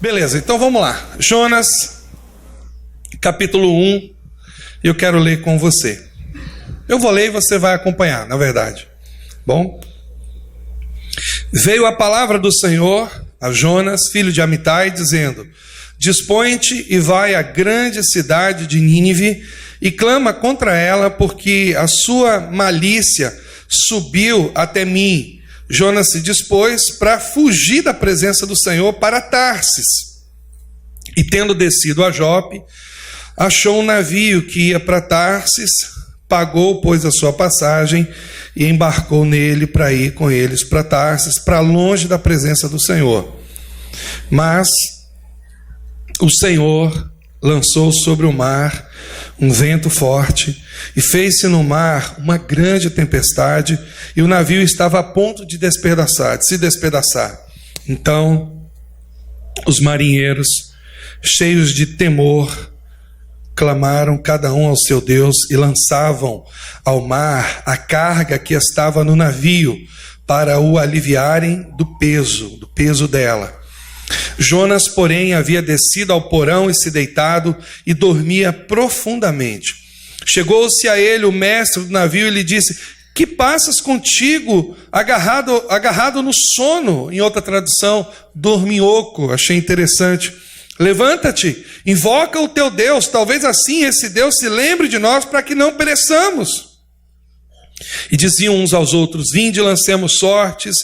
Beleza, então vamos lá. Jonas, capítulo 1, eu quero ler com você. Eu vou ler e você vai acompanhar, na verdade. Bom? Veio a palavra do Senhor a Jonas, filho de Amitai, dizendo: Dispõe-te e vai à grande cidade de Nínive e clama contra ela, porque a sua malícia subiu até mim. Jonas se dispôs para fugir da presença do Senhor para Tarsis. E tendo descido a Jope, achou um navio que ia para Tarsis, pagou, pois, a sua passagem e embarcou nele para ir com eles para Tarsis, para longe da presença do Senhor. Mas o Senhor lançou sobre o mar um vento forte e fez-se no mar uma grande tempestade, e o navio estava a ponto de se despedaçar. Então os marinheiros, cheios de temor, clamaram cada um ao seu Deus e lançavam ao mar a carga que estava no navio para o aliviarem do peso dela. Jonas, porém, havia descido ao porão e se deitado e dormia profundamente. Chegou-se a ele o mestre do navio e lhe disse: Que passas contigo, agarrado no sono? Em outra tradução, dorminhoco. Achei interessante. Levanta-te, invoca o teu Deus, talvez assim esse Deus se lembre de nós para que não pereçamos. E diziam uns aos outros: Vinde, lancemos sortes,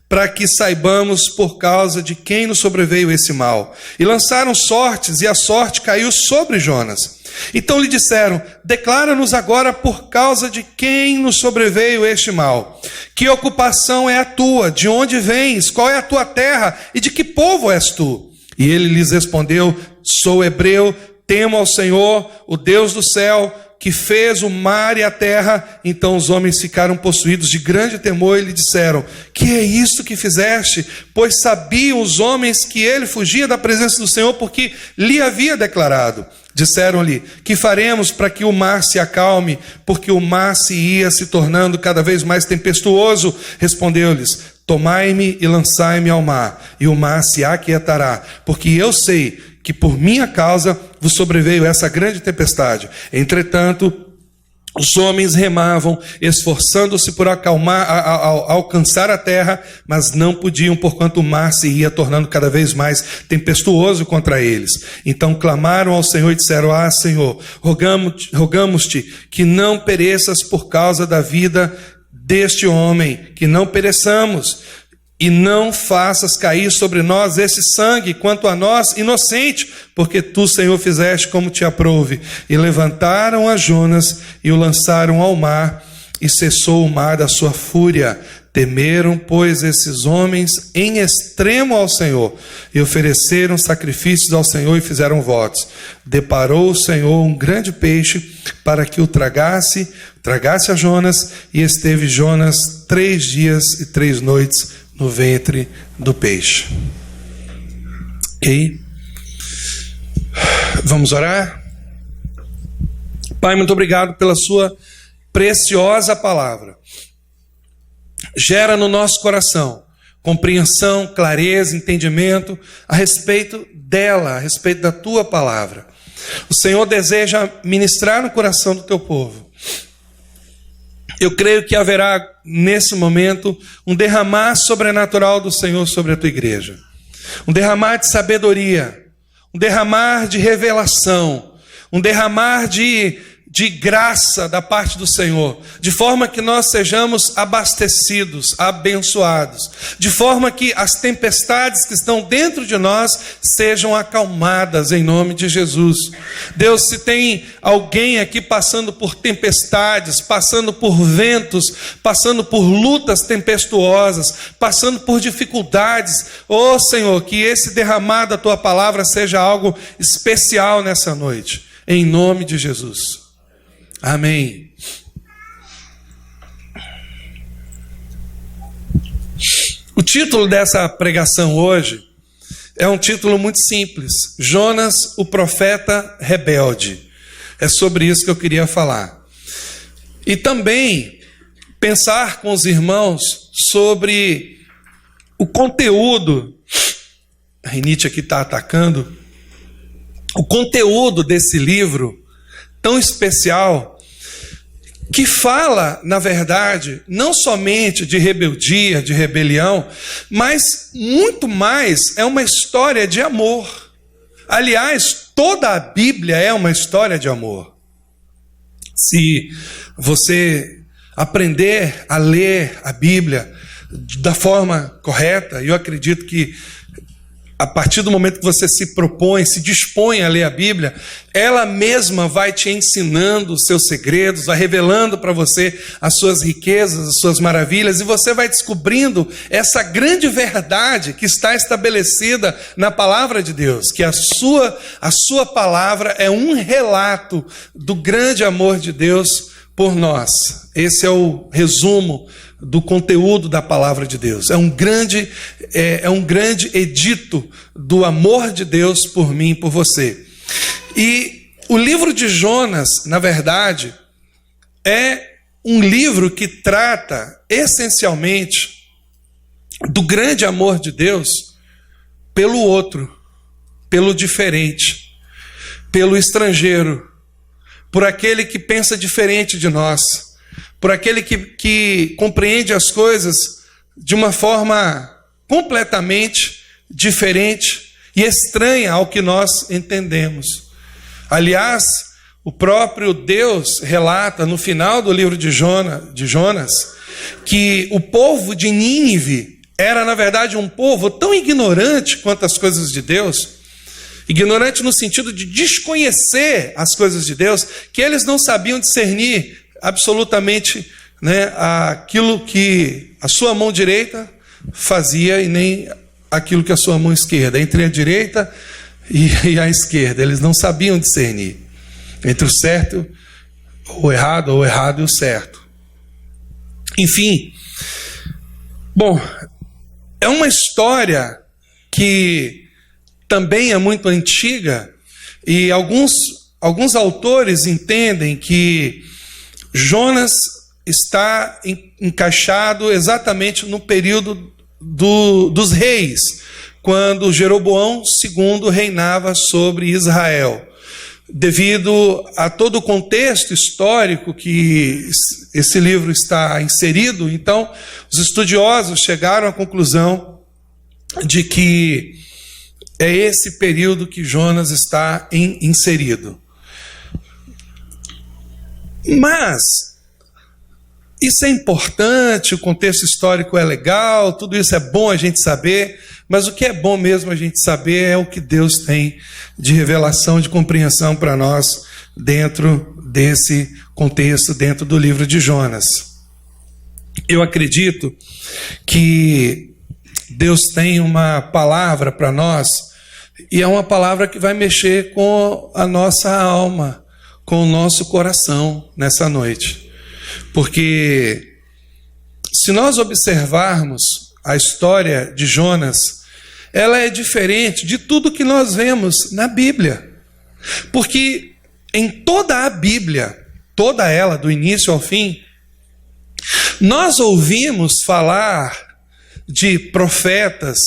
para que saibamos por causa de quem nos sobreveio esse mal. E lançaram sortes, e a sorte caiu sobre Jonas. Então lhe disseram: Declara-nos agora por causa de quem nos sobreveio este mal. Que ocupação é a tua? De onde vens? Qual é a tua terra? E de que povo és tu? E ele lhes respondeu: Sou hebreu, temo ao Senhor, o Deus do céu, que fez o mar e a terra. Então os homens ficaram possuídos de grande temor e lhe disseram: Que é isto que fizeste? Pois sabiam os homens que ele fugia da presença do Senhor, porque lhe havia declarado. Disseram-lhe: Que faremos para que o mar se acalme? Porque o mar se ia se tornando cada vez mais tempestuoso. Respondeu-lhes: Tomai-me e lançai-me ao mar, e o mar se aquietará, porque eu sei que por minha causa vos sobreveio essa grande tempestade. Entretanto, os homens remavam, esforçando-se por alcançar a terra, mas não podiam, porquanto o mar se ia tornando cada vez mais tempestuoso contra eles. Então clamaram ao Senhor e disseram: Senhor, rogamos-te que não pereças por causa da vida deste homem, que não pereçamos, e não faças cair sobre nós esse sangue, quanto a nós, inocente, porque tu, Senhor, fizeste como te aprouve. E levantaram a Jonas e o lançaram ao mar, e cessou o mar da sua fúria. Temeram, pois, esses homens em extremo ao Senhor, e ofereceram sacrifícios ao Senhor e fizeram votos. Deparou o Senhor um grande peixe para que o tragasse a Jonas, e esteve Jonas 3 dias e 3 noites no ventre do peixe. Ok? Vamos orar? Pai, muito obrigado pela sua preciosa palavra. Gera no nosso coração compreensão, clareza, entendimento a respeito dela, a respeito da tua palavra. O Senhor deseja ministrar no coração do teu povo. Eu creio que haverá nesse momento um derramar sobrenatural do Senhor sobre a tua igreja. Um derramar de sabedoria, um derramar de revelação, um derramar de graça da parte do Senhor, de forma que nós sejamos abastecidos, abençoados, de forma que as tempestades que estão dentro de nós sejam acalmadas em nome de Jesus. Deus, se tem alguém aqui passando por tempestades, passando por ventos, passando por lutas tempestuosas, passando por dificuldades, Senhor, que esse derramar da tua palavra seja algo especial nessa noite, em nome de Jesus. Amém. O título dessa pregação hoje é um título muito simples: Jonas, o profeta rebelde. É sobre isso que eu queria falar. E também pensar com os irmãos sobre o conteúdo a rinite aqui está atacando, o conteúdo desse livro tão especial, que fala, na verdade, não somente de rebeldia, de rebelião, mas muito mais é uma história de amor. Aliás, toda a Bíblia é uma história de amor. Se você aprender a ler a Bíblia da forma correta, eu acredito que a partir do momento que você se propõe, se dispõe a ler a Bíblia, ela mesma vai te ensinando os seus segredos, vai revelando para você as suas riquezas, as suas maravilhas, e você vai descobrindo essa grande verdade que está estabelecida na palavra de Deus, que a sua palavra é um relato do grande amor de Deus por nós. Esse é o resumo do conteúdo da palavra de Deus. É um grande edito do amor de Deus por mim e por você. E o livro de Jonas, na verdade, é um livro que trata essencialmente do grande amor de Deus pelo outro, pelo diferente, pelo estrangeiro, por aquele que pensa diferente de nós, por aquele que compreende as coisas de uma forma completamente diferente e estranha ao que nós entendemos. Aliás, o próprio Deus relata no final do livro de Jonas que o povo de Nínive era, na verdade, um povo tão ignorante quanto as coisas de Deus, ignorante no sentido de desconhecer as coisas de Deus, que eles não sabiam discernir absolutamente, aquilo que a sua mão direita fazia e nem aquilo que a sua mão esquerda, entre a direita e a esquerda. Eles não sabiam discernir entre o certo ou o errado e o certo. Enfim, bom, é uma história que também é muito antiga, e alguns autores entendem que Jonas está encaixado exatamente no período dos reis, quando Jeroboão II reinava sobre Israel. Devido a todo o contexto histórico que esse livro está inserido, então os estudiosos chegaram à conclusão de que é esse período que Jonas está inserido. Mas isso é importante, o contexto histórico é legal, tudo isso é bom a gente saber, mas o que é bom mesmo a gente saber é o que Deus tem de revelação, de compreensão para nós dentro desse contexto, dentro do livro de Jonas. Eu acredito que Deus tem uma palavra para nós, e é uma palavra que vai mexer com a nossa alma, com o nosso coração nessa noite. Porque se nós observarmos a história de Jonas, ela é diferente de tudo que nós vemos na Bíblia. Porque em toda a Bíblia, toda ela, do início ao fim, nós ouvimos falar de profetas,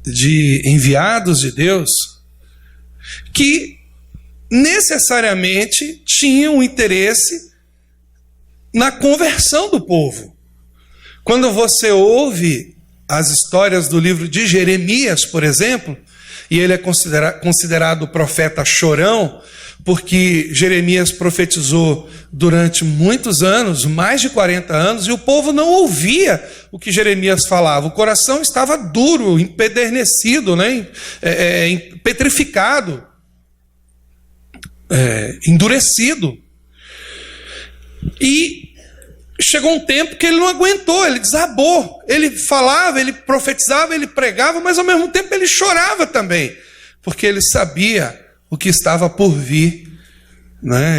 de enviados de Deus, que necessariamente tinham interesse na conversão do povo. Quando você ouve as histórias do livro de Jeremias, por exemplo, e ele é considerado o profeta chorão, porque Jeremias profetizou durante muitos anos, mais de 40 anos, e o povo não ouvia o que Jeremias falava. O coração estava duro, empedernecido, petrificado, endurecido. E chegou um tempo que ele não aguentou, ele desabou. Ele falava, ele profetizava, ele pregava, mas ao mesmo tempo ele chorava também, porque ele sabia o que estava por vir,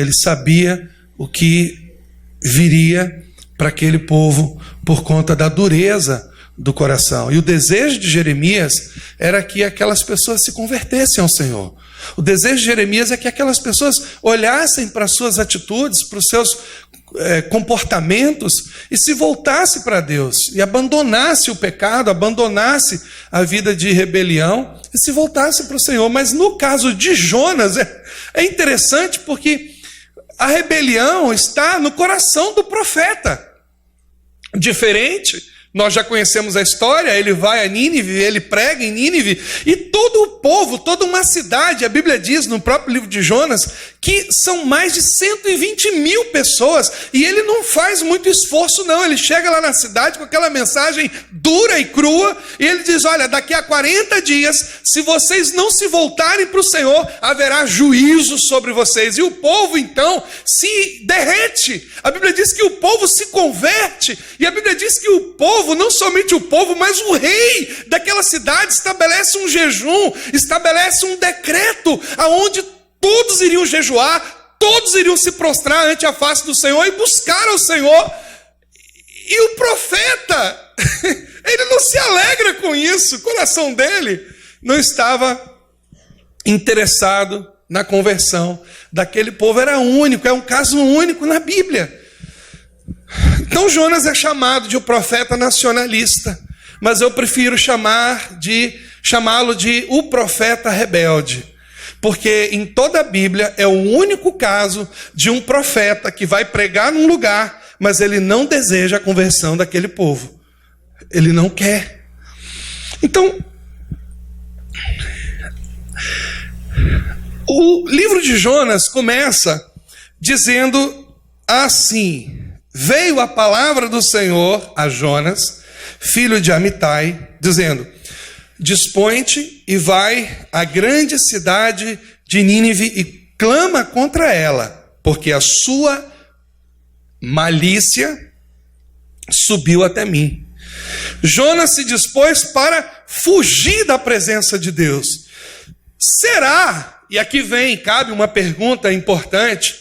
Ele sabia o que viria para aquele povo por conta da dureza do coração. E o desejo de Jeremias era que aquelas pessoas se convertessem ao Senhor. O desejo de Jeremias é que aquelas pessoas olhassem para as suas atitudes, para os seus comportamentos e se voltassem para Deus e abandonasse o pecado, abandonasse a vida de rebelião e se voltasse para o Senhor. Mas no caso de Jonas é interessante porque a rebelião está no coração do profeta. Diferente, nós já conhecemos a história, ele vai a Nínive, ele prega em Nínive, e todo o povo, toda uma cidade, a Bíblia diz no próprio livro de Jonas, que são mais de 120 mil pessoas, e ele não faz muito esforço não, ele chega lá na cidade com aquela mensagem dura e crua, e ele diz, olha, daqui a 40 dias, se vocês não se voltarem para o Senhor, haverá juízo sobre vocês, e o povo então se derrete, a Bíblia diz que o povo se converte, e a Bíblia diz que o povo, não somente o povo, mas o rei daquela cidade estabelece um jejum, estabelece um decreto, aonde todos iriam jejuar, todos iriam se prostrar ante a face do Senhor e buscar ao Senhor. E o profeta, ele não se alegra com isso, o coração dele não estava interessado na conversão daquele povo, era único, é um caso único na Bíblia. Então Jonas é chamado de um profeta nacionalista, mas eu prefiro chamá-lo de o profeta rebelde, porque em toda a Bíblia é o único caso de um profeta que vai pregar num lugar, mas ele não deseja a conversão daquele povo, ele não quer. Então, o livro de Jonas começa dizendo assim: veio a palavra do Senhor a Jonas, filho de Amitai, dizendo, dispõe-te e vai à grande cidade de Nínive e clama contra ela, porque a sua malícia subiu até mim. Jonas se dispôs para fugir da presença de Deus. Será, e aqui cabe uma pergunta importante,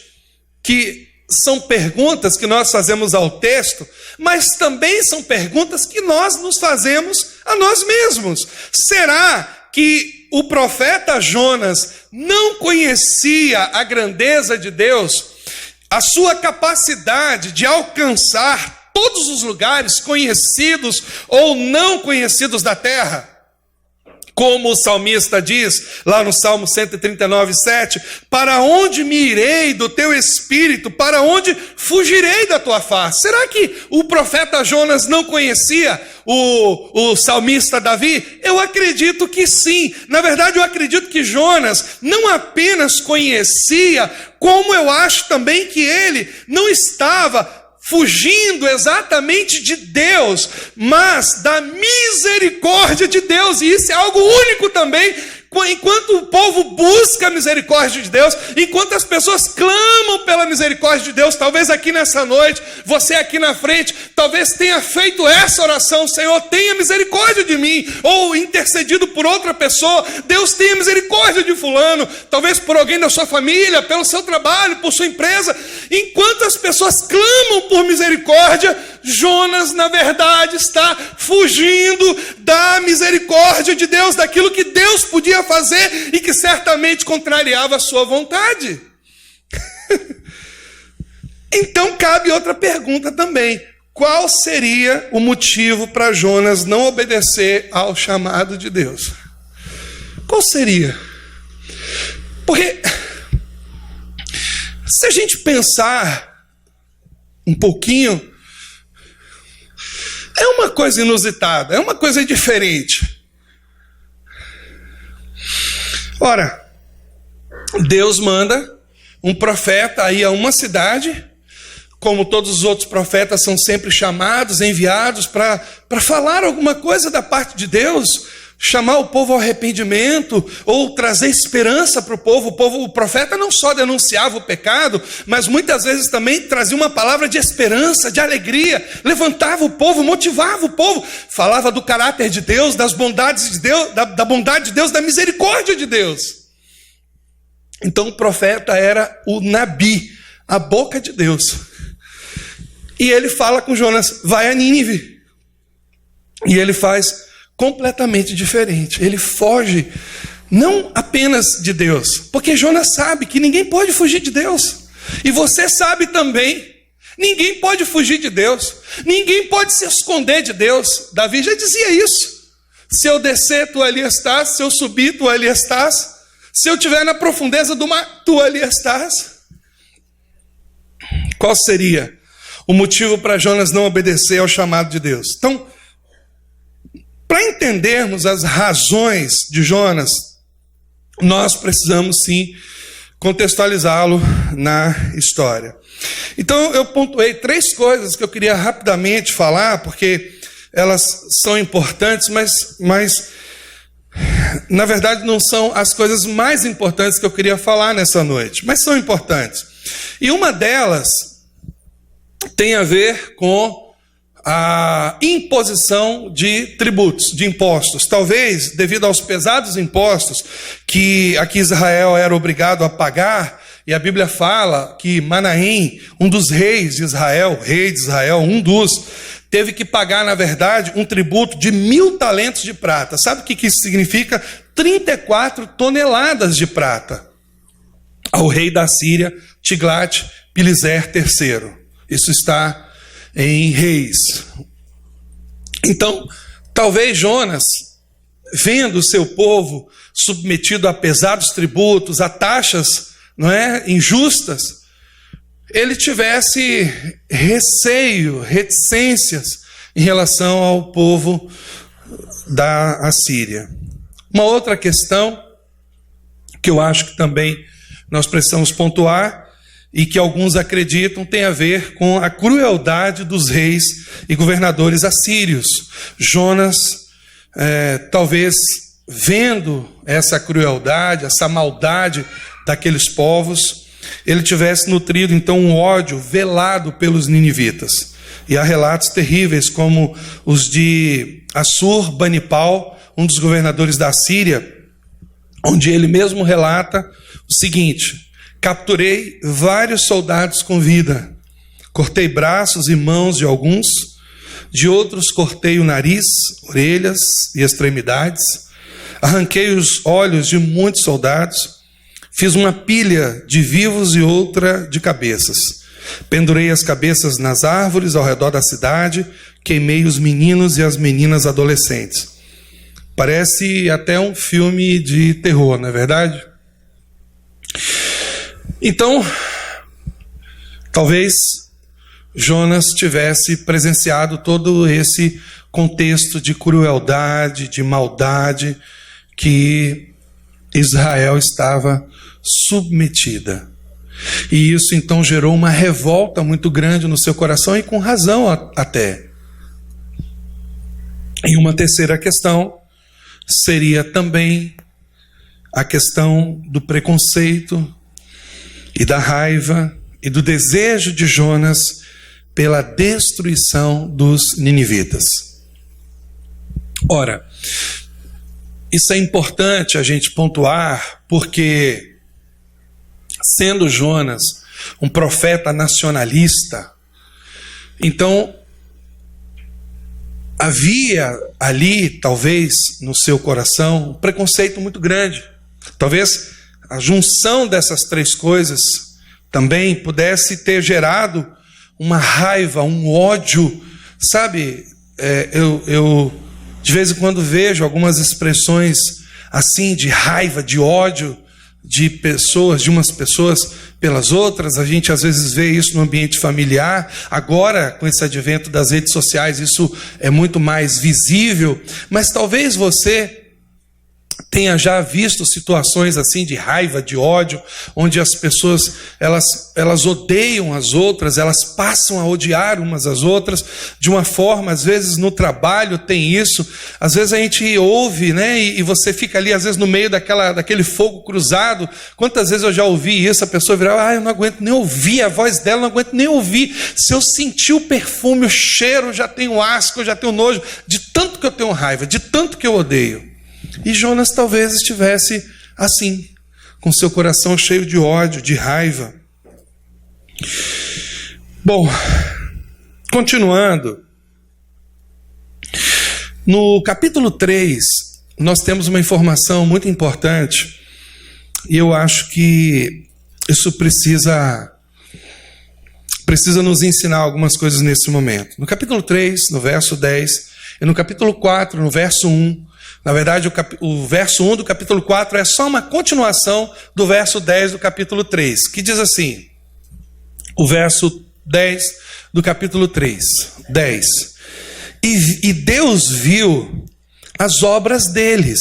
que são perguntas que nós fazemos ao texto, mas também são perguntas que nós nos fazemos a nós mesmos. Será que o profeta Jonas não conhecia a grandeza de Deus, a sua capacidade de alcançar todos os lugares conhecidos ou não conhecidos da terra? Como o salmista diz, lá no Salmo 139:7, para onde me irei do teu espírito, para onde fugirei da tua face? Será que o profeta Jonas não conhecia o salmista Davi? Eu acredito que sim. Na verdade, eu acredito que Jonas não apenas conhecia, como eu acho também que ele não estava fugindo exatamente de Deus, mas da misericórdia de Deus, e isso é algo único também. Enquanto o povo busca a misericórdia de Deus, enquanto as pessoas clamam pela misericórdia de Deus, talvez aqui nessa noite, você aqui na frente, talvez tenha feito essa oração: Senhor, tenha misericórdia de mim, ou intercedido por outra pessoa, Deus tenha misericórdia de fulano, talvez por alguém da sua família, pelo seu trabalho, por sua empresa. Enquanto as pessoas clamam por misericórdia, Jonas, na verdade, está fugindo da misericórdia de Deus, daquilo que Deus podia fazer e que certamente contrariava a sua vontade. Então cabe outra pergunta também: qual seria o motivo para Jonas não obedecer ao chamado de Deus? Qual seria? Porque se a gente pensar um pouquinho, é uma coisa inusitada, é uma coisa diferente. Ora, Deus manda um profeta aí a uma cidade, como todos os outros profetas são sempre chamados, enviados para falar alguma coisa da parte de Deus, chamar o povo ao arrependimento, ou trazer esperança para o povo. O profeta não só denunciava o pecado, mas muitas vezes também trazia uma palavra de esperança, de alegria, levantava o povo, motivava o povo, falava do caráter de Deus, das bondades de Deus, da bondade de Deus, da misericórdia de Deus. Então o profeta era o Nabi, a boca de Deus. E ele fala com Jonas: vai a Nínive. E ele faz completamente diferente. Ele foge Não apenas de Deus, porque Jonas sabe que ninguém pode fugir de Deus. E você sabe também, ninguém pode fugir de Deus. Ninguém pode se esconder de Deus. Davi já dizia isso. Se eu descer, tu ali estás. Se eu subir, tu ali estás. Se eu estiver na profundeza do mar, tu ali estás. Qual seria o motivo para Jonas não obedecer ao chamado de Deus? Então, para entendermos as razões de Jonas, nós precisamos sim contextualizá-lo na história. Então eu pontuei 3 coisas que eu queria rapidamente falar, porque elas são importantes, mas na verdade não são as coisas mais importantes que eu queria falar nessa noite, mas são importantes. E uma delas tem a ver com a imposição de tributos, de impostos. Talvez devido aos pesados impostos que aqui Israel era obrigado a pagar, e a Bíblia fala que Manaém, um dos reis de Israel, teve que pagar, na verdade, um tributo de 1.000 talentos de prata. Sabe o que isso significa? 34 toneladas de prata ao rei da Síria, Tiglat-Pileser III. Isso está em Reis. Então, talvez Jonas, vendo o seu povo submetido a pesados tributos, a taxas, não é, injustas, ele tivesse receio, reticências em relação ao povo da Assíria. Uma outra questão que eu acho que também nós precisamos pontuar e que alguns acreditam tem a ver com a crueldade dos reis e governadores assírios. Jonas, talvez vendo essa crueldade, essa maldade daqueles povos, ele tivesse nutrido então um ódio velado pelos ninivitas. E há relatos terríveis como os de Assurbanipal, um dos governadores da Síria, onde ele mesmo relata o seguinte: capturei vários soldados com vida, cortei braços e mãos de alguns, de outros cortei o nariz, orelhas e extremidades, arranquei os olhos de muitos soldados, fiz uma pilha de vivos e outra de cabeças, pendurei as cabeças nas árvores ao redor da cidade, queimei os meninos e as meninas adolescentes. Parece até um filme de terror, não é verdade? Então, talvez Jonas tivesse presenciado todo esse contexto de crueldade, de maldade que Israel estava submetida. E isso então gerou uma revolta muito grande no seu coração, e com razão até. E uma terceira questão seria também a questão do preconceito e da raiva e do desejo de Jonas pela destruição dos ninivitas. Ora, isso é importante a gente pontuar, porque sendo Jonas um profeta nacionalista, então havia ali, talvez, no seu coração, um preconceito muito grande. Talvez a junção dessas 3 coisas também pudesse ter gerado uma raiva, um ódio. Sabe, eu de vez em quando vejo algumas expressões assim de raiva, de ódio de pessoas, de umas pessoas pelas outras. A gente às vezes vê isso no ambiente familiar. Agora, com esse advento das redes sociais, isso é muito mais visível. Mas talvez você tenha já visto situações assim de raiva, de ódio, onde as pessoas elas odeiam as outras, elas passam a odiar umas às outras de uma forma. Às vezes no trabalho tem isso, às vezes a gente ouve, né, e você fica ali às vezes no meio daquele fogo cruzado. Quantas vezes eu já ouvi isso, a pessoa virar: eu não aguento nem ouvir a voz dela, não aguento nem ouvir, se eu sentir o perfume, o cheiro, eu já tenho asco, eu já tenho nojo, de tanto que eu tenho raiva, de tanto que eu odeio. E Jonas talvez estivesse assim, com seu coração cheio de ódio, de raiva. Bom, continuando. No capítulo 3, nós temos uma informação muito importante e eu acho que isso precisa nos ensinar algumas coisas nesse momento. No capítulo 3, no verso 10, e no capítulo 4, no verso 1, na verdade o verso 1 do capítulo 4 é só uma continuação do verso 10 do capítulo 3, que diz assim, o verso 10 do capítulo 3, 10. E Deus viu as obras deles,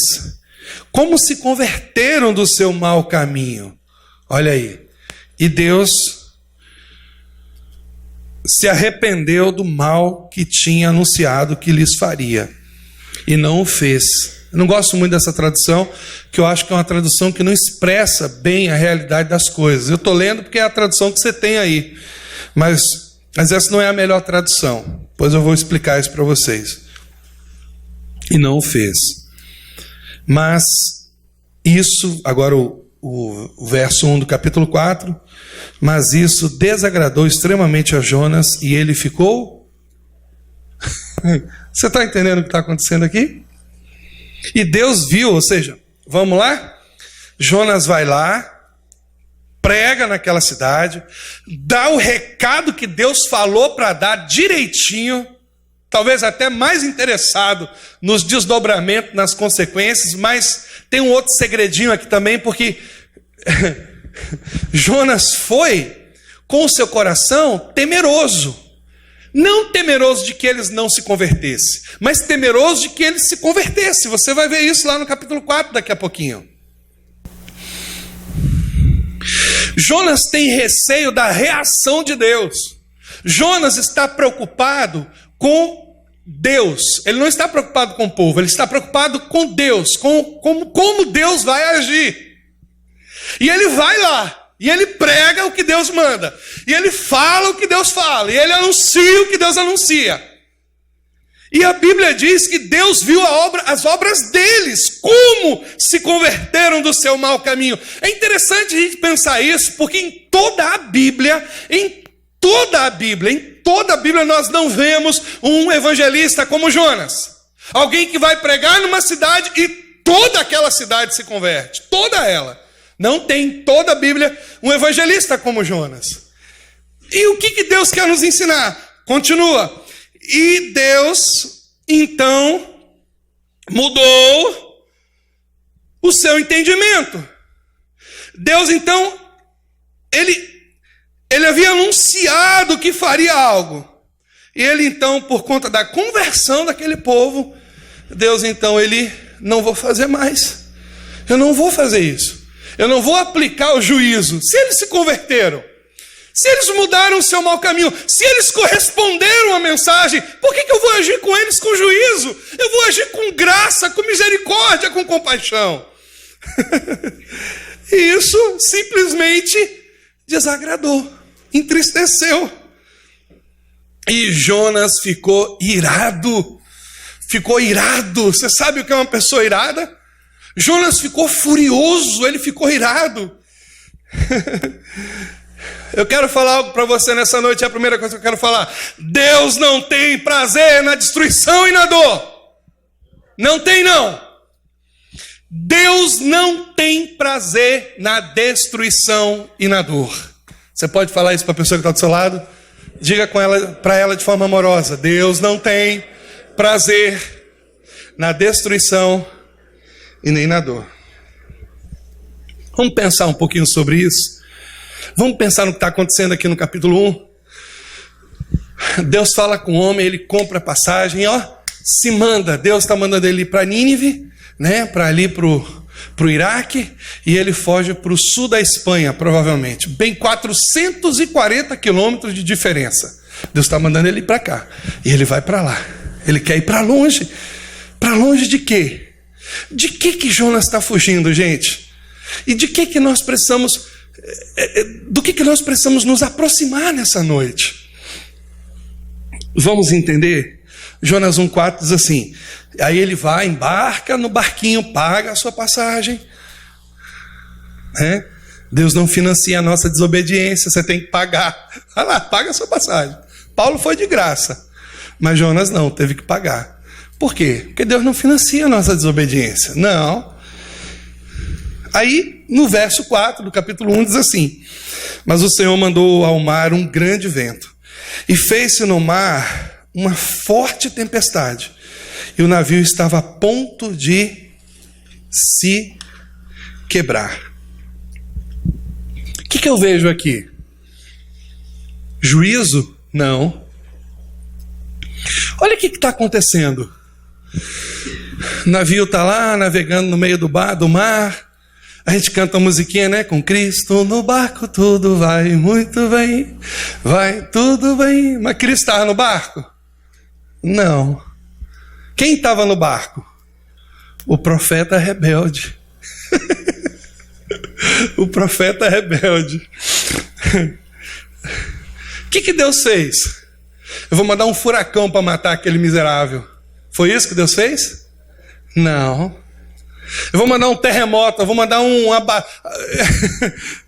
como se converteram do seu mau caminho. Olha aí. E Deus se arrependeu do mal que tinha anunciado que lhes faria, e não o fez. Eu não gosto muito dessa tradução, que eu acho que é uma tradução que não expressa bem a realidade das coisas. Eu estou lendo porque é a tradução que você tem aí, mas essa não é a melhor tradução, pois eu vou explicar isso para vocês. E não o fez. Mas isso, agora o verso 1 do capítulo 4, mas isso desagradou extremamente a Jonas e ele ficou... Você está entendendo o que está acontecendo aqui? E Deus viu, ou seja, vamos lá? Jonas vai lá, prega naquela cidade, dá o recado que Deus falou para dar direitinho, talvez até mais interessado nos desdobramentos, nas consequências, mas tem um outro segredinho aqui também, porque Jonas foi com o seu coração temeroso. Não temeroso de que eles não se convertessem, mas temeroso de que eles se convertessem. Você vai ver isso lá no capítulo 4 daqui a pouquinho. Jonas tem receio da reação de Deus. Jonas está preocupado com Deus. Ele não está preocupado com o povo, ele está preocupado com Deus, como Deus vai agir. E ele vai lá, e ele prega o que Deus manda, e ele fala o que Deus fala, e ele anuncia o que Deus anuncia. E a Bíblia diz que Deus viu as obras deles, como se converteram do seu mau caminho. É interessante a gente pensar isso, porque em toda a Bíblia nós não vemos um evangelista como Jonas. Alguém que vai pregar numa cidade e toda aquela cidade se converte, toda ela. Não tem em toda a Bíblia um evangelista como Jonas. E o que Deus quer nos ensinar? Continua. E Deus, então, mudou o seu entendimento. Deus, então, ele havia anunciado que faria algo. E ele, então, por conta da conversão daquele povo, Deus, então, não vou fazer mais. Eu não vou fazer isso. Eu não vou aplicar o juízo. Se eles se converteram, se eles mudaram o seu mau caminho, se eles corresponderam à mensagem, por que eu vou agir com eles com juízo? Eu vou agir com graça, com misericórdia, com compaixão. E isso simplesmente desagradou, entristeceu. E Jonas ficou irado. Ficou irado. Você sabe o que é uma pessoa irada? Jonas ficou furioso, ele ficou irado. Eu quero falar algo para você nessa noite, é a primeira coisa que eu quero falar. Deus não tem prazer na destruição e na dor. Não tem, não. Deus não tem prazer na destruição e na dor. Você pode falar isso para a pessoa que está do seu lado? Diga para ela de forma amorosa. Deus não tem prazer na destruição e nem na dor. Vamos pensar um pouquinho sobre isso. Vamos pensar no que está acontecendo aqui no capítulo 1. Deus fala com o homem, ele compra a passagem, se manda. Deus está mandando ele ir para Nínive, né, para ali para o Iraque, e ele foge para o sul da Espanha, provavelmente. Bem 440 quilômetros de diferença. Deus está mandando ele ir para cá, e ele vai para lá. Ele quer ir para longe. Para longe de quê? De que Jonas está fugindo, gente? E de que nós precisamos, do que nós precisamos nos aproximar nessa noite? Vamos entender? Jonas 1,4 diz assim, aí ele vai, embarca no barquinho, paga a sua passagem. Deus não financia a nossa desobediência, você tem que pagar. Vai lá, paga a sua passagem. Paulo foi de graça, mas Jonas não, teve que pagar. Por quê? Porque Deus não financia a nossa desobediência. Não. Aí, no verso 4 do capítulo 1 diz assim: mas o Senhor mandou ao mar um grande vento, e fez-se no mar uma forte tempestade, e o navio estava a ponto de se quebrar. O que eu vejo aqui? Juízo? Não. Olha o que está acontecendo. O navio está lá navegando no meio do mar. A gente canta a musiquinha, né? Com Cristo no barco tudo vai muito bem. Vai tudo bem. Mas Cristo estava no barco? Não. Quem estava no barco? O profeta rebelde. O profeta rebelde. O que Deus fez? Eu vou mandar um furacão para matar aquele miserável. Foi isso que Deus fez? Não. Eu vou mandar um terremoto, eu vou mandar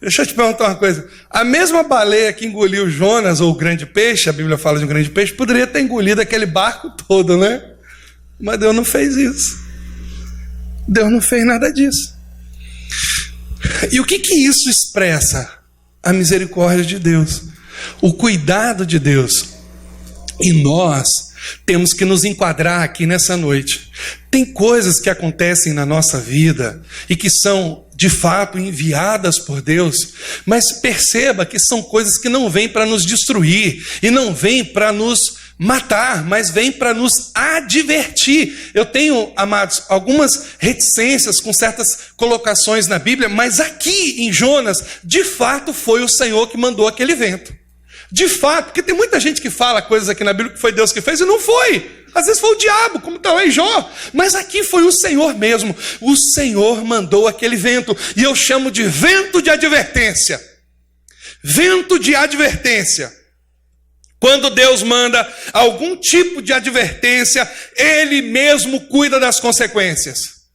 Deixa eu te perguntar uma coisa. A mesma baleia que engoliu Jonas, ou o grande peixe, a Bíblia fala de um grande peixe, poderia ter engolido aquele barco todo, né? Mas Deus não fez isso. Deus não fez nada disso. E o que isso expressa? A misericórdia de Deus, o cuidado de Deus. E nós temos que nos enquadrar aqui nessa noite. Tem coisas que acontecem na nossa vida e que são de fato enviadas por Deus, mas perceba que são coisas que não vêm para nos destruir e não vêm para nos matar, mas vêm para nos advertir. Eu tenho, amados, algumas reticências com certas colocações na Bíblia, mas aqui em Jonas, de fato foi o Senhor que mandou aquele vento. De fato, porque tem muita gente que fala coisas aqui na Bíblia que foi Deus que fez e não foi. Às vezes foi o diabo, como está lá em Jó. Mas aqui foi o Senhor mesmo. O Senhor mandou aquele vento. E eu chamo de vento de advertência. Vento de advertência. Quando Deus manda algum tipo de advertência, Ele mesmo cuida das consequências.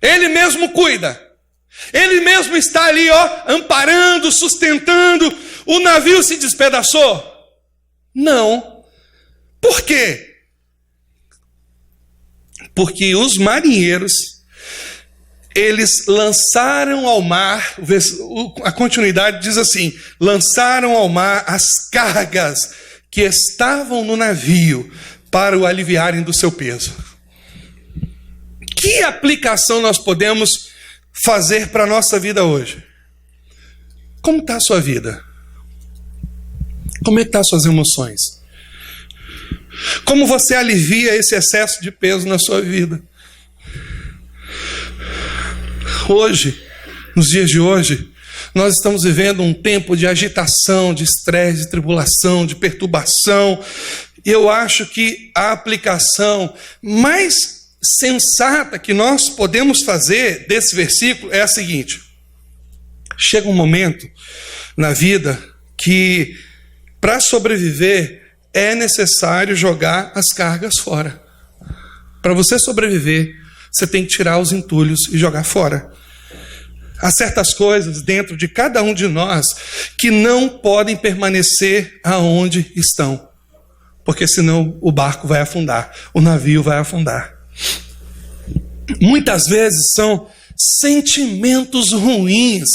Ele mesmo cuida. Ele mesmo está ali, amparando, sustentando. O navio se despedaçou? Não. Por quê? Porque os marinheiros, eles lançaram ao mar, a continuidade diz assim: lançaram ao mar as cargas que estavam no navio para o aliviarem do seu peso. Que aplicação nós podemos fazer para a nossa vida hoje? Como está a sua vida? Como é que estão as suas emoções? Como você alivia esse excesso de peso na sua vida? Hoje, nos dias de hoje, nós estamos vivendo um tempo de agitação, de estresse, de tribulação, de perturbação. E eu acho que a aplicação mais sensata que nós podemos fazer desse versículo é a seguinte: chega um momento na vida que, para sobreviver, é necessário jogar as cargas fora. Para você sobreviver, você tem que tirar os entulhos e jogar fora. Há certas coisas dentro de cada um de nós que não podem permanecer aonde estão, porque senão o barco vai afundar, o navio vai afundar. Muitas vezes são sentimentos ruins,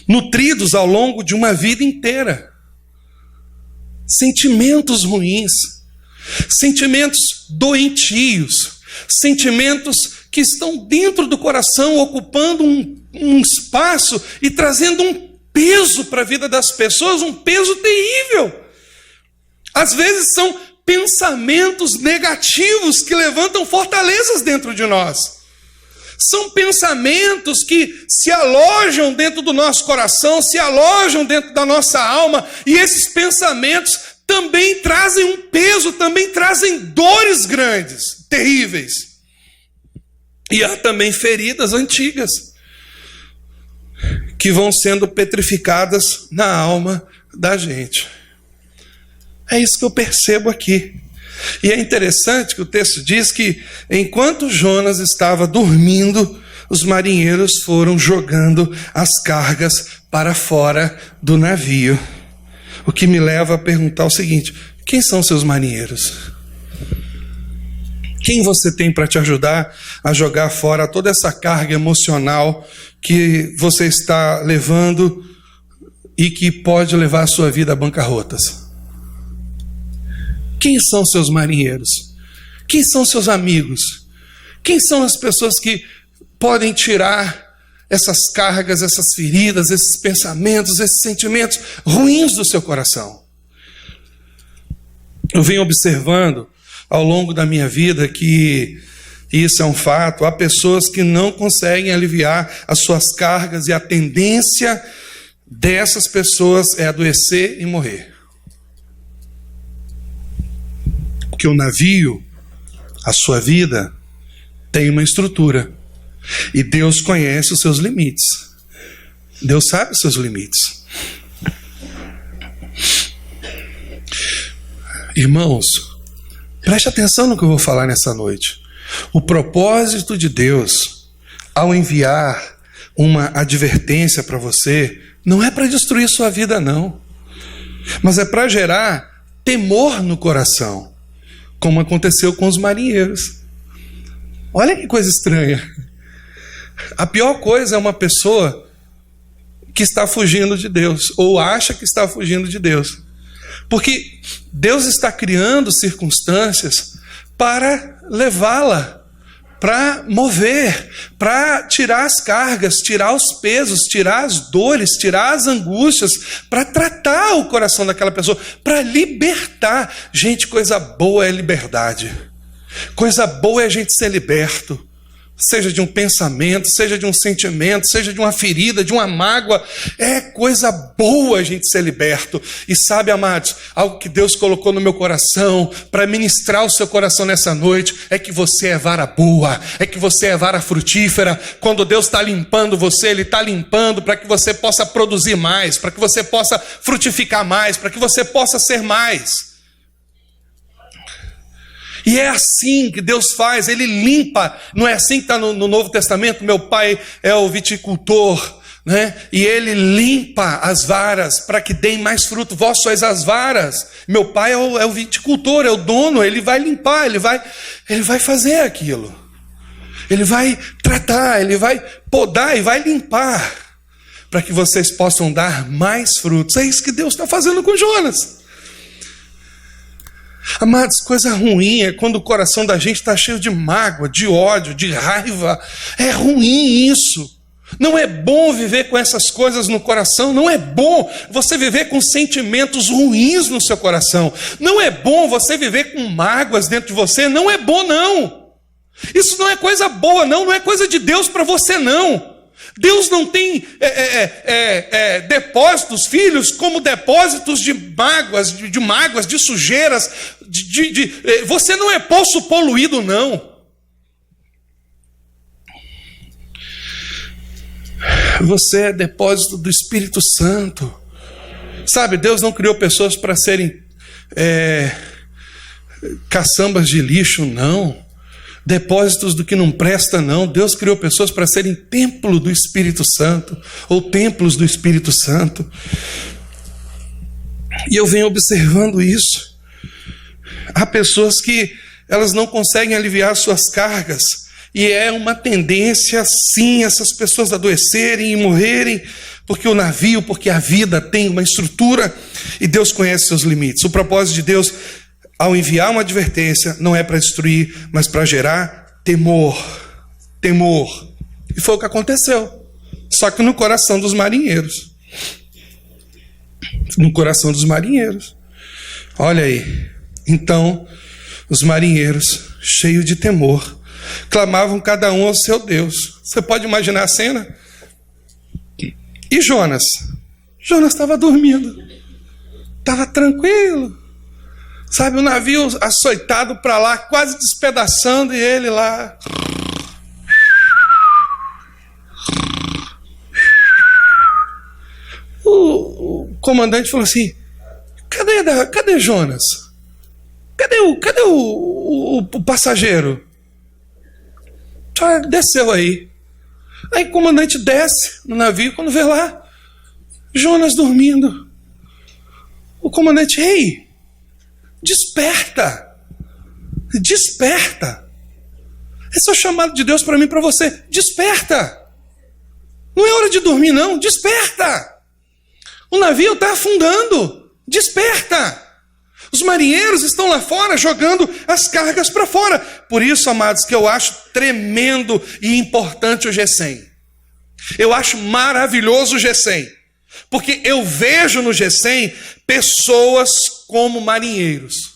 nutridos ao longo de uma vida inteira. Sentimentos ruins, sentimentos doentios, sentimentos que estão dentro do coração, ocupando um espaço e trazendo um peso para a vida das pessoas, um peso terrível. Às vezes são pensamentos negativos que levantam fortalezas dentro de nós. São pensamentos que se alojam dentro do nosso coração, se alojam dentro da nossa alma, e esses pensamentos também trazem um peso, também trazem dores grandes, terríveis. E há também feridas antigas que vão sendo petrificadas na alma da gente. É isso que eu percebo aqui. E é interessante que o texto diz que enquanto Jonas estava dormindo, os marinheiros foram jogando as cargas para fora do navio. O que me leva a perguntar o seguinte: quem são seus marinheiros? Quem você tem para te ajudar a jogar fora toda essa carga emocional que você está levando e que pode levar a sua vida a bancarrotas? Quem são seus marinheiros? Quem são seus amigos? Quem são as pessoas que podem tirar essas cargas, essas feridas, esses pensamentos, esses sentimentos ruins do seu coração? Eu venho observando ao longo da minha vida que isso é um fato. Há pessoas que não conseguem aliviar as suas cargas e a tendência dessas pessoas é adoecer e morrer. Porque o navio, a sua vida, tem uma estrutura. E Deus conhece os seus limites. Deus sabe os seus limites. Irmãos, preste atenção no que eu vou falar nessa noite. O propósito de Deus, ao enviar uma advertência para você, não é para destruir sua vida, não. Mas é para gerar temor no coração, como aconteceu com os marinheiros. Olha que coisa estranha. A pior coisa é uma pessoa que está fugindo de Deus, ou acha que está fugindo de Deus. Porque Deus está criando circunstâncias para levá-la, para mover, para tirar as cargas, tirar os pesos, tirar as dores, tirar as angústias, para tratar o coração daquela pessoa, para libertar. Gente, coisa boa é liberdade. Coisa boa é a gente ser liberto. Seja de um pensamento, seja de um sentimento, seja de uma ferida, de uma mágoa. É coisa boa a gente ser liberto. E sabe, amados, algo que Deus colocou no meu coração para ministrar o seu coração nessa noite é que você é vara boa, é que você é vara frutífera. Quando Deus está limpando você, Ele está limpando para que você possa produzir mais, para que você possa frutificar mais, para que você possa ser mais. E é assim que Deus faz, Ele limpa. Não é assim que está no Novo Testamento? Meu pai é o viticultor, né? E ele limpa as varas para que deem mais fruto. Vós sois as varas. Meu pai é o viticultor, é o dono. Ele vai limpar, ele vai fazer aquilo. Ele vai tratar, ele vai podar e vai limpar para que vocês possam dar mais frutos. É isso que Deus está fazendo com Jonas. Amados, coisa ruim é quando o coração da gente está cheio de mágoa, de ódio, de raiva. É ruim isso. Não é bom viver com essas coisas no coração. Não é bom você viver com sentimentos ruins no seu coração. Não é bom você viver com mágoas dentro de você. Não é bom, não. Isso não é coisa boa, não. Não é coisa de Deus para você, não. Deus não tem depósitos, filhos, como depósitos de mágoas, de sujeiras. Você não é poço poluído, não. Você é depósito do Espírito Santo. Sabe, Deus não criou pessoas para serem caçambas de lixo, não. Depósitos do que não presta, não. Deus criou pessoas para serem templo do Espírito Santo, ou templos do Espírito Santo. E eu venho observando isso. Há pessoas que elas não conseguem aliviar suas cargas, e é uma tendência, sim, essas pessoas adoecerem e morrerem, porque o navio, porque a vida tem uma estrutura, e Deus conhece seus limites. O propósito de Deus, ao enviar uma advertência, não é para destruir, mas para gerar temor. Temor. E foi o que aconteceu. Só que no coração dos marinheiros. No coração dos marinheiros. Olha aí. Então, os marinheiros, cheios de temor, clamavam cada um ao seu Deus. Você pode imaginar a cena? E Jonas? Jonas estava dormindo. Estava tranquilo. Sabe, o navio açoitado para lá, quase despedaçando, e ele lá. O comandante falou assim: cadê Jonas? Cadê o passageiro? Desceu aí. Aí o comandante desce no navio, quando vê lá Jonas dormindo. O comandante: ei, desperta, desperta. Esse é o chamado de Deus para mim e para você. Desperta! Não é hora de dormir, não. Desperta! O navio está afundando. Desperta! Os marinheiros estão lá fora jogando as cargas para fora. Por isso, amados, que eu acho tremendo e importante o G100. Eu acho maravilhoso o G100. Porque eu vejo no G100 pessoas como marinheiros.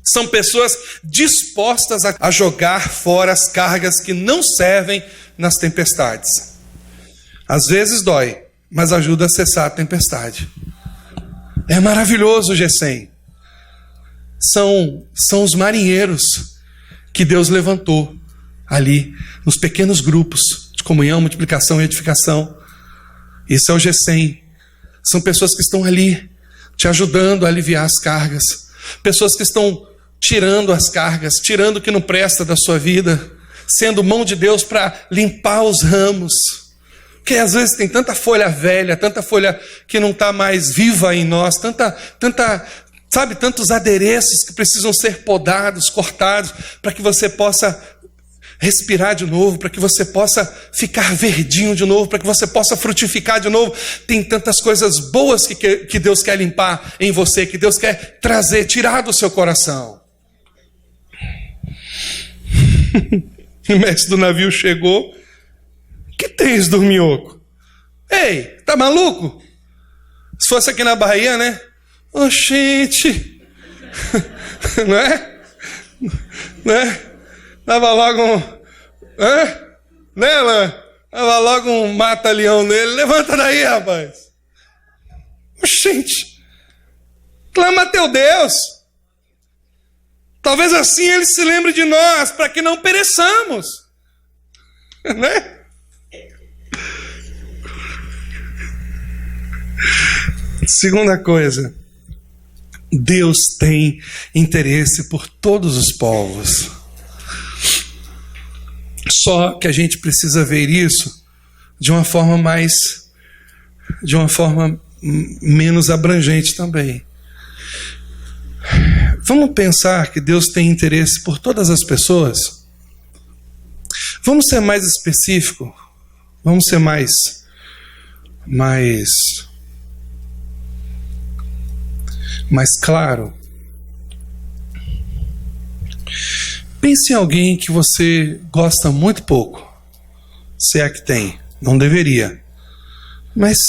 São pessoas dispostas a jogar fora as cargas que não servem nas tempestades. Às vezes dói, mas ajuda a cessar a tempestade. É maravilhoso o G100. São os marinheiros que Deus levantou ali, nos pequenos grupos de comunhão, multiplicação e edificação. Isso é o G100. São pessoas que estão ali, te ajudando a aliviar as cargas. Pessoas que estão tirando as cargas, tirando o que não presta da sua vida, sendo mão de Deus para limpar os ramos. Porque às vezes tem tanta folha velha, tanta folha que não está mais viva em nós, tantos adereços que precisam ser podados, cortados, para que você possa respirar de novo, para que você possa ficar verdinho de novo, para que você possa frutificar de novo. Tem tantas coisas boas que Deus quer limpar em você, que Deus quer trazer, tirar do seu coração. O mestre do navio chegou. Que tens, dorminhoco? Ei, tá maluco? Se fosse aqui na Bahia, né? Oxente! Não é? Não é? Dava logo Dava logo um mata-leão nele. Levanta daí, rapaz. Oxente! Clama a teu Deus. Talvez assim ele se lembre de nós, para que não pereçamos. Né? Segunda coisa, Deus tem interesse por todos os povos. Só que a gente precisa ver isso de uma forma menos abrangente também. Vamos pensar que Deus tem interesse por todas as pessoas? Vamos ser mais específico? Vamos ser mais claro? Pense em alguém que você gosta muito pouco. Se é que tem, não deveria. Mas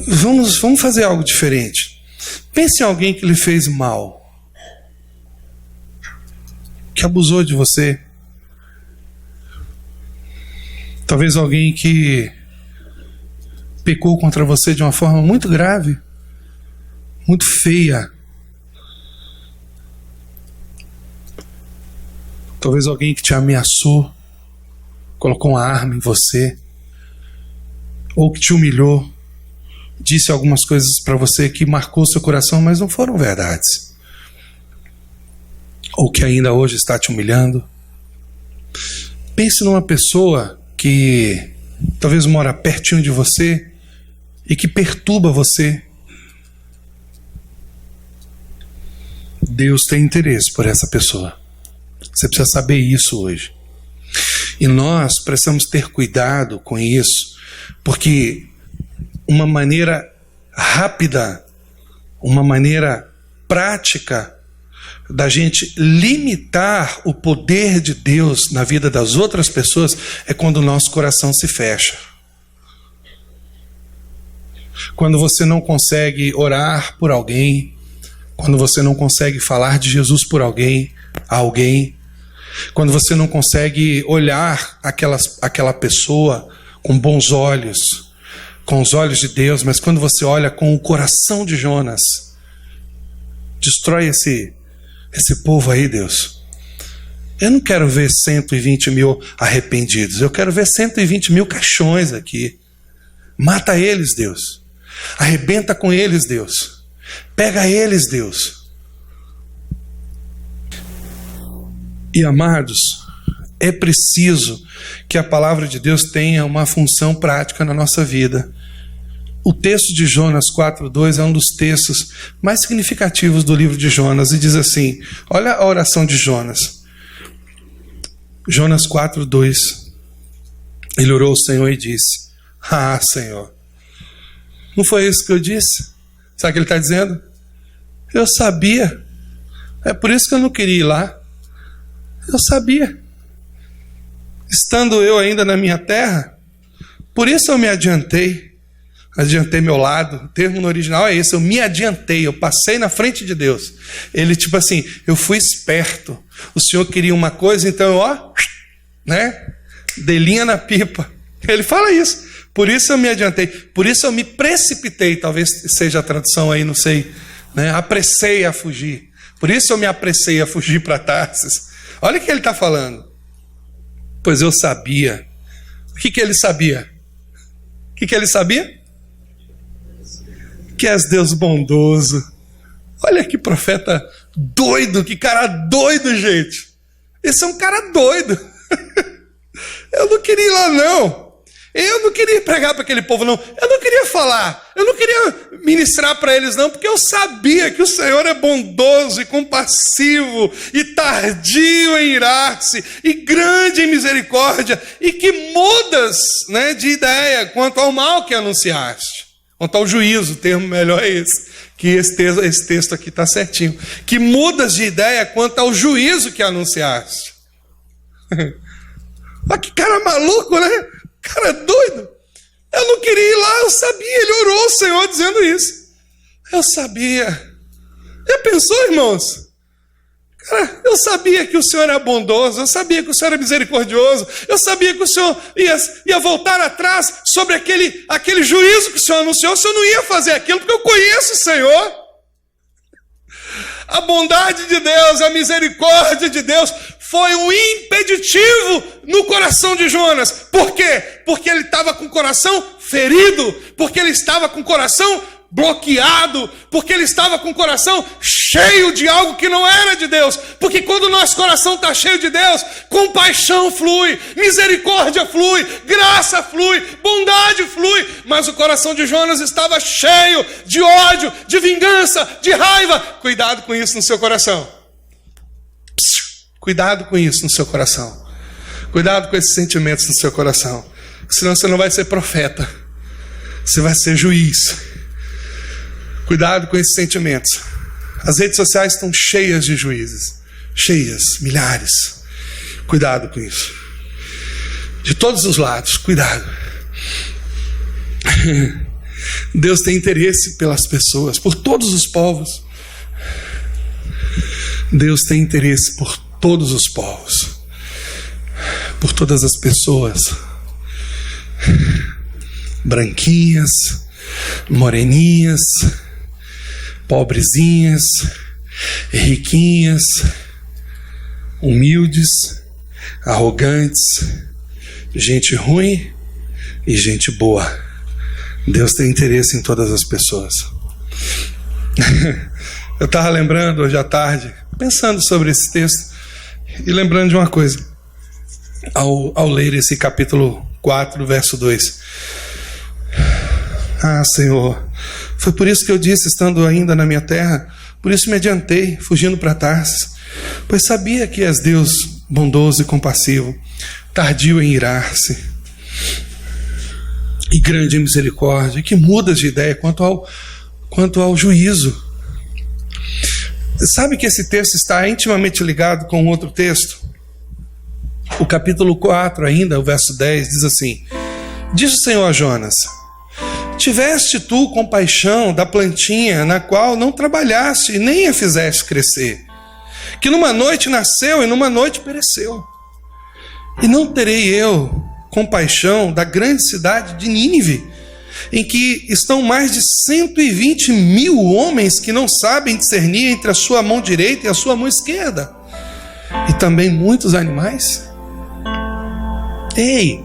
vamos fazer algo diferente. Pense em alguém que lhe fez mal, que abusou de você. Talvez alguém que pecou contra você de uma forma muito grave, muito feia. Talvez alguém que te ameaçou, colocou uma arma em você, ou que te humilhou, disse algumas coisas para você que marcou seu coração, mas não foram verdades. Ou que ainda hoje está te humilhando. Pense numa pessoa que talvez mora pertinho de você e que perturba você. Deus tem interesse por essa pessoa. Você precisa saber isso hoje. E nós precisamos ter cuidado com isso, porque uma maneira rápida, uma maneira prática da gente limitar o poder de Deus na vida das outras pessoas é quando o nosso coração se fecha. Quando você não consegue orar por alguém, quando você não consegue falar de Jesus por alguém, quando você não consegue olhar aquela pessoa com bons olhos, com os olhos de Deus, mas quando você olha com o coração de Jonas, destrói esse povo aí, Deus. Eu não quero ver 120 mil arrependidos, eu quero ver 120 mil caixões aqui. Mata eles, Deus. Arrebenta com eles, Deus. Pega eles, Deus. E amados, é preciso que a palavra de Deus tenha uma função prática na nossa vida. O texto de Jonas 4:2 é um dos textos mais significativos do livro de Jonas, e diz assim, olha a oração de Jonas. Jonas 4:2. Ele orou ao Senhor e disse: ah, Senhor, não foi isso que eu disse? Sabe o que ele está dizendo? Eu sabia. É por isso que eu não queria ir lá. Eu sabia. Estando eu ainda na minha terra, por isso eu me adiantei. Adiantei meu lado. O termo no original é esse: eu me adiantei, eu passei na frente de Deus. Ele tipo assim, eu fui esperto. O Senhor queria uma coisa, então ó, né? Delinha na pipa. Ele fala isso. Por isso eu me adiantei. Por isso eu me precipitei. Talvez seja a tradução aí, não sei, né? Apressei a fugir. Por isso eu me apressei a fugir para Tarsis. Olha o que ele está falando. Pois eu sabia. O que ele sabia? O que ele sabia? Que és Deus bondoso. Olha que profeta doido, que cara doido, gente. Esse é um cara doido. Eu não queria ir lá, não. Eu não queria pregar para aquele povo, não. Eu não queria falar. Eu não queria ministrar para eles, não, porque eu sabia que o Senhor é bondoso e compassivo e tardio em irar-se e grande em misericórdia e que mudas, né, de ideia quanto ao mal que anunciaste. Quanto ao juízo, o termo melhor é esse. Que esse texto aqui está certinho. Que mudas de ideia quanto ao juízo que anunciaste. Olha que cara maluco, né? Cara doido. Eu não queria ir lá, eu sabia. Ele orou ao Senhor dizendo isso. Eu sabia. Já pensou, irmãos? Cara, eu sabia que o Senhor era bondoso, eu sabia que o Senhor era misericordioso, eu sabia que o Senhor ia voltar atrás sobre aquele juízo que o Senhor anunciou. O Senhor não ia fazer aquilo, porque eu conheço o Senhor. A bondade de Deus, a misericórdia de Deus foi um impeditivo no coração de Jonas. Por quê? Porque ele estava com o coração ferido, porque ele estava com o coração bloqueado, porque ele estava com o coração cheio de algo que não era de Deus. Porque quando o nosso coração está cheio de Deus, compaixão flui, misericórdia flui, graça flui, bondade flui. Mas o coração de Jonas estava cheio de ódio, de vingança, de raiva. Cuidado com isso no seu coração. Cuidado com isso no seu coração. Cuidado com esses sentimentos no seu coração. Senão você não vai ser profeta, você vai ser juiz. Cuidado com esses sentimentos. As redes sociais estão cheias de juízes. Cheias, milhares. Cuidado com isso. De todos os lados, cuidado. Deus tem interesse pelas pessoas, por todos os povos. Deus tem interesse por todos os povos, por todas as pessoas. Branquinhas, moreninhas, pobrezinhas, riquinhas, humildes, arrogantes, gente ruim e gente boa. Deus tem interesse em todas as pessoas. Eu estava lembrando hoje à tarde, pensando sobre esse texto, e lembrando de uma coisa, ao ler esse capítulo 4, verso 2. Ah, Senhor, foi por isso que eu disse, estando ainda na minha terra, por isso me adiantei, fugindo para Tarsis, pois sabia que és Deus bondoso e compassivo, tardio em irar-se, e grande em misericórdia, e que mudas de ideia quanto ao juízo. Sabe que esse texto está intimamente ligado com outro texto? O capítulo 4 ainda, o verso 10, diz assim: diz o Senhor a Jonas: tiveste tu compaixão da plantinha na qual não trabalhaste e nem a fizeste crescer, que numa noite nasceu e numa noite pereceu. E não terei eu compaixão da grande cidade de Nínive, em que estão mais de 120 mil homens que não sabem discernir entre a sua mão direita e a sua mão esquerda, e também muitos animais? Ei,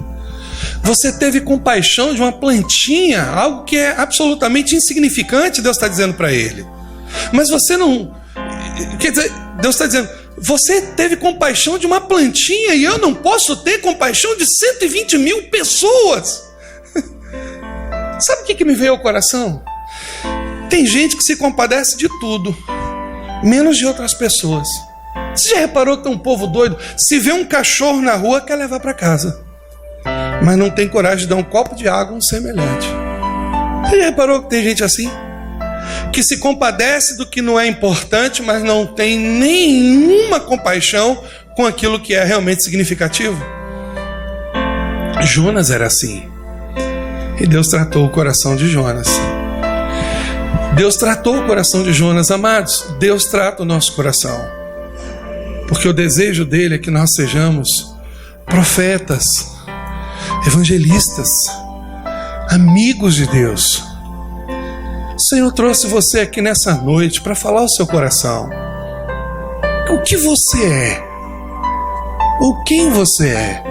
você teve compaixão de uma plantinha, algo que é absolutamente insignificante, Deus está dizendo para ele. Mas você não... Quer dizer, Deus está dizendo, você teve compaixão de uma plantinha e eu não posso ter compaixão de 120 mil pessoas. Sabe o que me veio ao coração? Tem gente que se compadece de tudo, menos de outras pessoas. Você já reparou que tem um povo doido? Se vê um cachorro na rua, quer levar para casa, mas não tem coragem de dar um copo de água a um semelhante. Você já reparou que tem gente assim? Que se compadece do que não é importante, mas não tem nenhuma compaixão com aquilo que é realmente significativo. Jonas era assim. E Deus tratou o coração de Jonas. Deus tratou o coração de Jonas, amados. Deus trata o nosso coração. Porque o desejo dele é que nós sejamos profetas, evangelistas, amigos de Deus. O Senhor trouxe você aqui nessa noite para falar o seu coração. O que você é? Ou quem você é?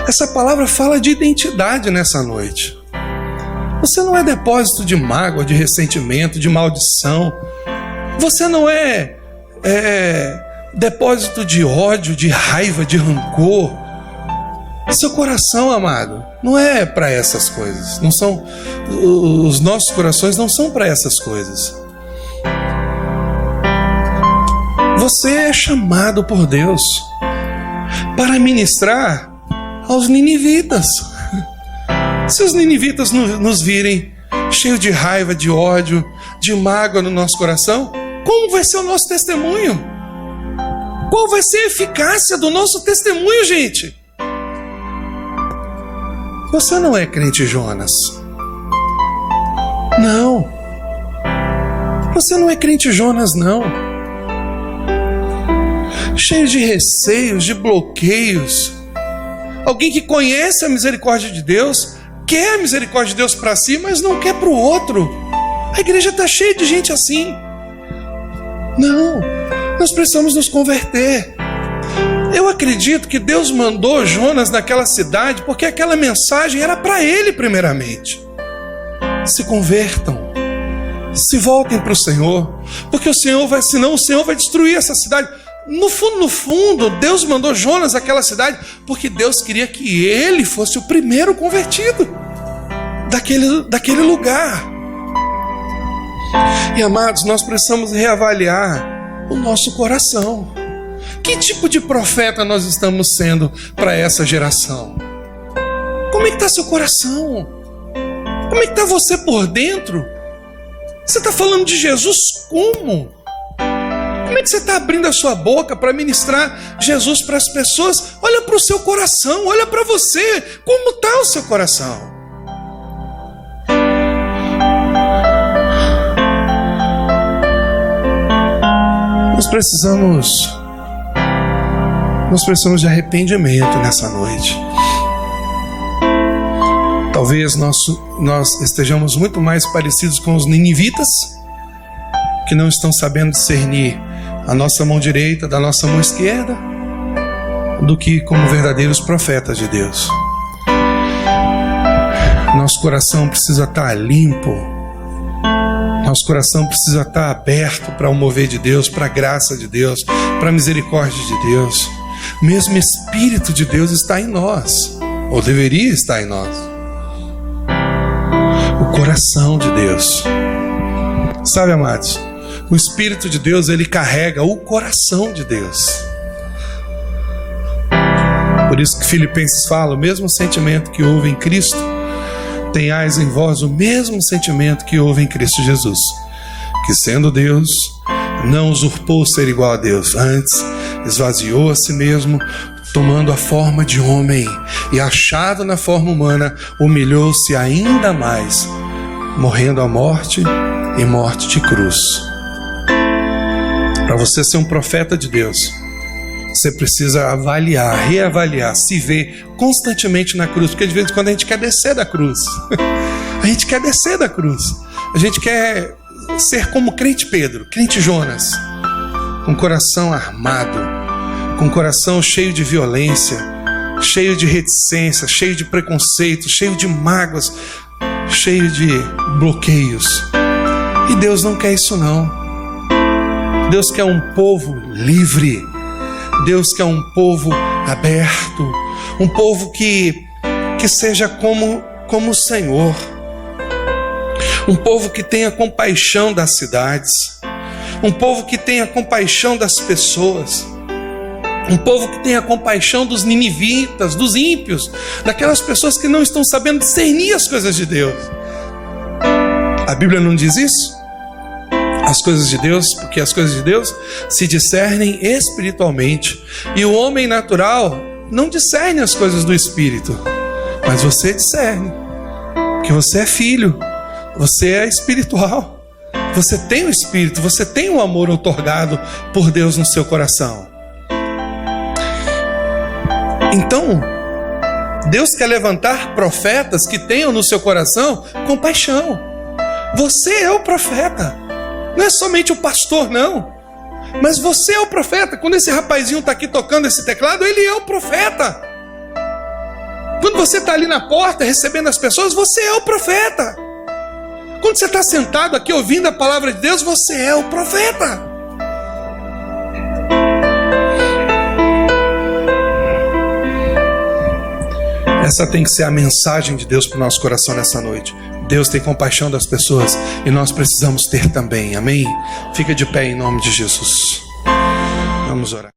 Essa palavra fala de identidade nessa noite. Você não é depósito de mágoa, de ressentimento, de maldição. Você não é depósito de ódio, de raiva, de rancor. Seu coração, amado, não é para essas coisas. Não são, os nossos corações não são para essas coisas. Você é chamado por Deus para ministrar aos ninivitas. Se os ninivitas nos virem cheio de raiva, de ódio, de mágoa no nosso coração, como vai ser o nosso testemunho? Qual vai ser a eficácia do nosso testemunho, gente? Você não é crente Jonas. Não. Você não é crente Jonas, não. Cheio de receios, de bloqueios. Alguém que conhece a misericórdia de Deus, quer a misericórdia de Deus para si, mas não quer para o outro. A igreja está cheia de gente assim. Não, nós precisamos nos converter. Eu acredito que Deus mandou Jonas naquela cidade porque aquela mensagem era para ele primeiramente. Se convertam, se voltem para o Senhor, porque senão o Senhor vai destruir essa cidade. No fundo, Deus mandou Jonas àquela cidade porque Deus queria que ele fosse o primeiro convertido daquele lugar. E amados, nós precisamos reavaliar o nosso coração. Que tipo de profeta nós estamos sendo para essa geração? Como é que está seu coração? Como é que está você por dentro? Você está falando de Jesus como? Como é que você está abrindo a sua boca para ministrar Jesus para as pessoas? Olha para o seu coração, olha para você. Como está o seu coração? Nós precisamos de arrependimento nessa noite. Talvez nós estejamos muito mais parecidos com os ninivitas, que não estão sabendo discernir a nossa mão direita da nossa mão esquerda, do que como verdadeiros profetas de Deus. Nosso coração precisa estar limpo. Nosso coração precisa estar aberto para o mover de Deus, para a graça de Deus, para a misericórdia de Deus. Mesmo Espírito de Deus está em nós, ou deveria estar em nós. O coração de Deus. Sabe, amados, o Espírito de Deus, ele carrega o coração de Deus. Por isso que Filipenses fala, o mesmo sentimento que houve em Cristo, tenhais em vós o mesmo sentimento que houve em Cristo Jesus, que sendo Deus, não usurpou ser igual a Deus, antes esvaziou a si mesmo, tomando a forma de homem, e achado na forma humana, humilhou-se ainda mais, morrendo a morte e morte de cruz. Para você ser um profeta de Deus, você precisa avaliar, reavaliar, se ver constantemente na cruz, porque de vez em quando a gente quer descer da cruz. A gente quer descer da cruz. A gente quer ser como crente Pedro, crente Jonas, com coração armado, com coração cheio de violência, cheio de reticência, cheio de preconceito, cheio de mágoas, cheio de bloqueios. E Deus não quer isso não. Deus quer um povo livre. Deus quer um povo aberto, um povo que seja como o Senhor, um povo que tenha compaixão das cidades, um povo que tenha compaixão das pessoas, um povo que tenha compaixão dos ninivitas, dos ímpios, daquelas pessoas que não estão sabendo discernir as coisas de Deus. A Bíblia não diz isso? As coisas de Deus, porque as coisas de Deus se discernem espiritualmente, e o homem natural não discerne as coisas do Espírito, mas você discerne, porque você é filho, você é espiritual, você tem o Espírito, você tem o amor outorgado por Deus no seu coração. Então, Deus quer levantar profetas que tenham no seu coração compaixão. Você é o profeta, não é somente o pastor, não, mas você é o profeta. Quando esse rapazinho está aqui tocando esse teclado, ele é o profeta. Quando você está ali na porta recebendo as pessoas, você é o profeta. Quando você está sentado aqui ouvindo a palavra de Deus, você é o profeta. Essa tem que ser a mensagem de Deus para o nosso coração nessa noite. Deus tem compaixão das pessoas e nós precisamos ter também, amém? Fica de pé em nome de Jesus. Vamos orar.